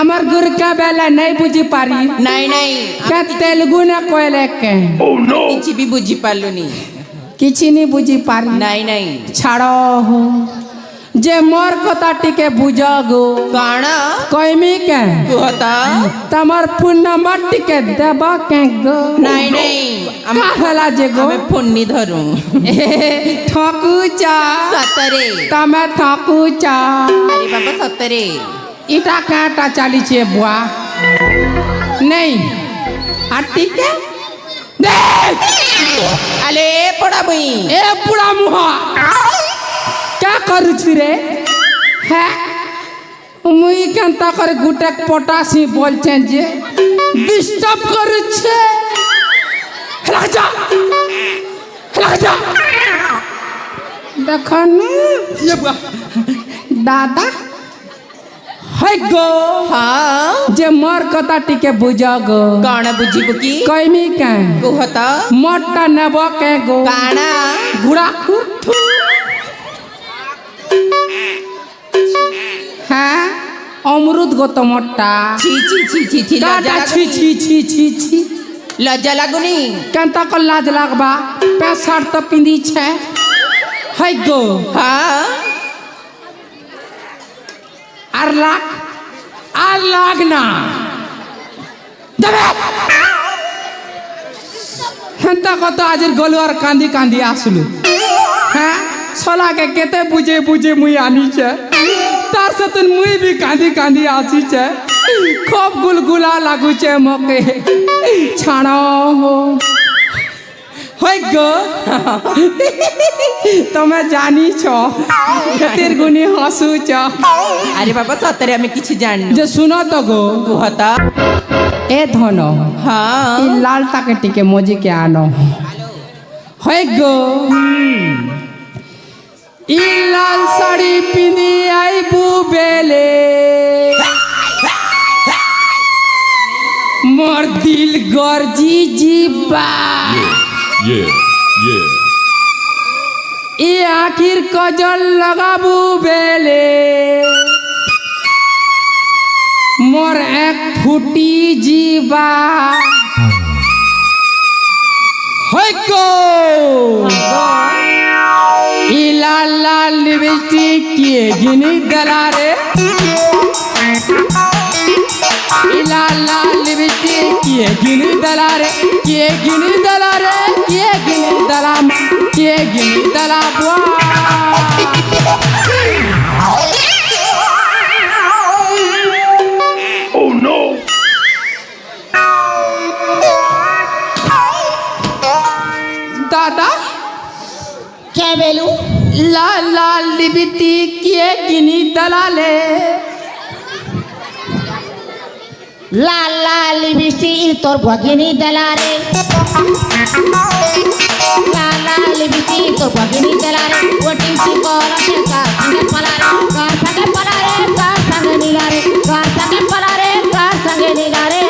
আমার गुरका बेला नहीं बुझी पारी नहीं नहीं क्या तेलुगु ना कोयले के किसी भी बुझी पालुनी किसी नहीं बुझी पारी नहीं नहीं छाड़ो हो जे मोर कथा टिके बुझागो काना कोइमी के होता तमर पुण्य मत टिके देबा के गो नहीं नहीं हला जे गो हमें पुण्य धरूं ठकुचा सतरे तमे ठकुचा अरे बाबा सतरे इटा काटा चाली छे बुआ नहीं आटी के देख अले पड़ा बई ए बुढ़ा मुहा क्या करू छी रे है मुई केनता करे गुटेक पोटासी बोलछे जे डिस्टर्ब करू छे राजा देखन ये बुआ दादा है गो हाँ जे मोर कथा टिके बुझागो काना बुझी बुकी कइमी के को होता मोटा नेबो के गो काना गुड़ा खुद हाँ अमरुद गो तो मोटा छी छी छी छी छी काटा छी छी छी छी छी लज्जा लागुनी केनता को लाज लागबा पैसा तो पिंदी छे है गो हाँ आर लाग ना दबे हेंता को तो आज गोलवार कांदी कांदी आसलु हाँ सोला के केते बुझे बुझे मुई आनी छे तार से तुन मुई भी कांदी कांदी आसी छे खूब गुलगुला लागू छे मोके छाणो हो होय गो तमे जानी छो तेर गुनी हसू छो अरे बाबा सतरे हमें किसी जान जे सुनो तो गो होता ए धनो हाँ ई लाल टाके टिके मोजी के आनो होय गो ई लाल साड़ी पिंदी आई बुबेले मोर दिल गर्जी जीबा ये आखिर कजल लगाबू बेले मोर एक फुटी जीवा होय गो ई लाल लाल लिपस्टिक किए गिनी दला रे ई लाल लाल लिपस्टिक किए गिनी दला रे किए गिनी दला रे किए गिनी दला बुआ Oh no! दादा क्या बेलू लाल लाल लिपस्टिक किए गिनी दला ले लाल लाल लिपस्टिक तोर भगिनी दला रे लाल लाल लिपस्टिक तोर भगिनी दला रे वोटिंग सी कोरते का संगे पला रे का संगे नीला रे का संगे पला रे का संगे नीला रे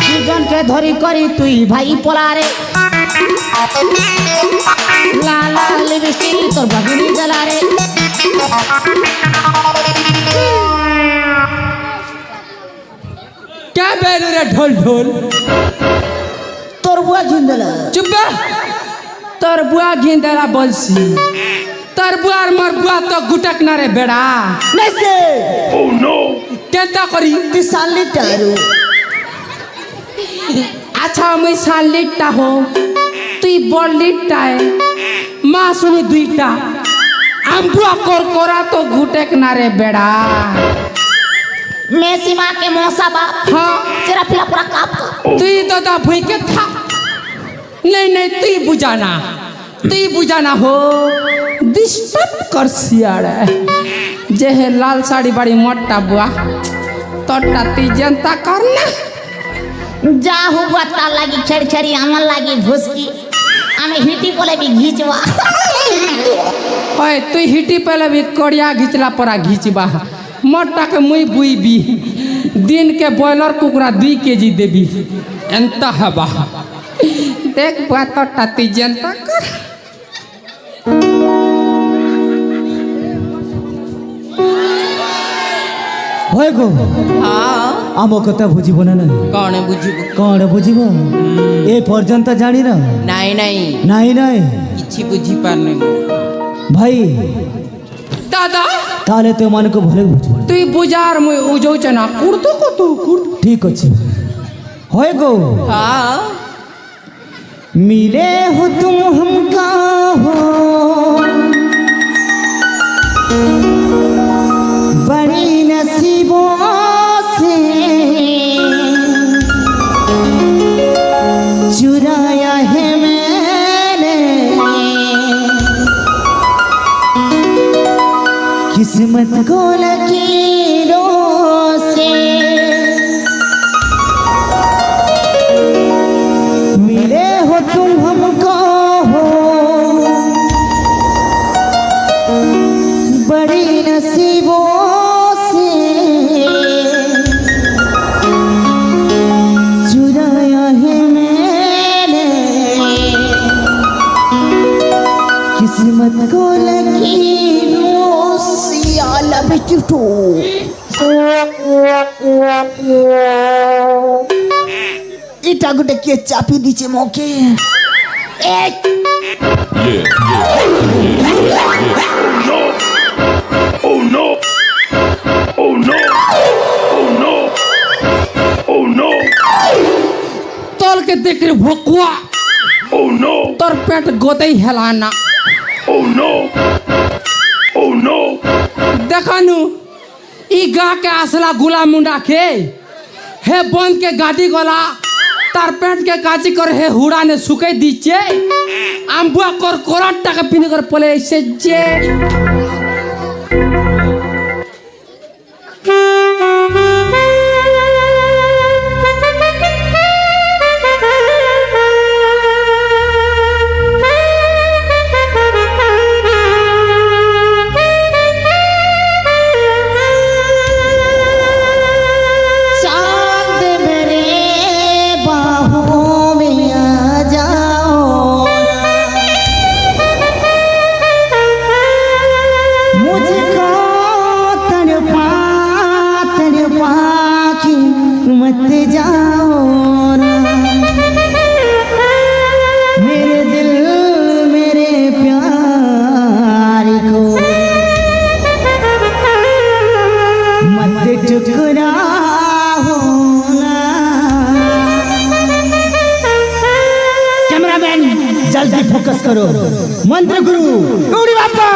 जीवन के धरी करी तुई भाई पला रे लाल लाल लिपस्टिक तोर भगिनी दला रे क्या बेलू रे ढोल ढोल तोर बुआ झिंदला चुप बे तोर बुआ घिंदला बोलसी तोर बुआ और मोर बुआ तो गुटक ना रे बेड़ा नैसे Oh no! केनता करी तिसाली टारू अच्छा मैं साल लिट्टा हो तुई बड़ लिट्टा है माँ सुनी दुईटा बुआ कोर कोरा तो गुटक ना रे बेड़ा मैं सीमा के मौसा बाप हाँ तेरा पिला पूरा काप का तुई तो दा भूई के था नहीं तुई बुझाना हो डिस्टर्ब कर सियाड़ा जे है लाल साड़ी बड़ी मोटा बुआ तोटा ती जनता करना जा हुआ ता लगी छड़ छड़ी अमल लगी भुसकी हमें हिटी कोले भी घींचवा ओए तू हिटी पहले भी कड़िया घिचला पड़ा घिचबा मोटा के मुई बुई भी दिन के बॉयलर कुकरा 2 kg देबी एंता हबा देख बात टाती जनता कर होय गो हाँ आम कथा बुझिब ना कौन बुझिबु कौन बुझिब ए पर्यंत जानी ना नाई नाई नहीं नहीं किछि बुझी पारनी भाई दादा ताले तो मान को भले बुझब তুই বুঝার মুই উজৌছ না কুড়তো কত কুড় ठीक अच्छे होय गो हाँ मिले हो तुम हमका हो बड़ी नसीबों से चुराया है मैंने किस्मत को लकीरों से मिले हो तुम हमको हो बड़ी नसीबों से चुराया है मैंने किस्मत को लकीरों से I love you too এটা গোটে কে চাপি দিছে মোকে Oh no! Oh no! Oh no! Oh no! তল के देख रे भोकुआ Oh no! তোর পেট গোতেই Helena Oh no! Oh no! দেখানু ই গা के असला गुला मुंडा के हे बंद के गाड़ी गला तार पेट के काची कर हे हुड़ा ने सुके दीचे आम्बुआ कर कोराट टाका पिने कर पले से जे चांद मेरे बाहों में आ जाओ मुझको तड़पा तड़पा के मत जाओ ना मेरे दिल मेरे प्यार को मत ठुकराओ ना कैमरामैन जल्दी फोकस करो मंत्र गुरु गौरी बापा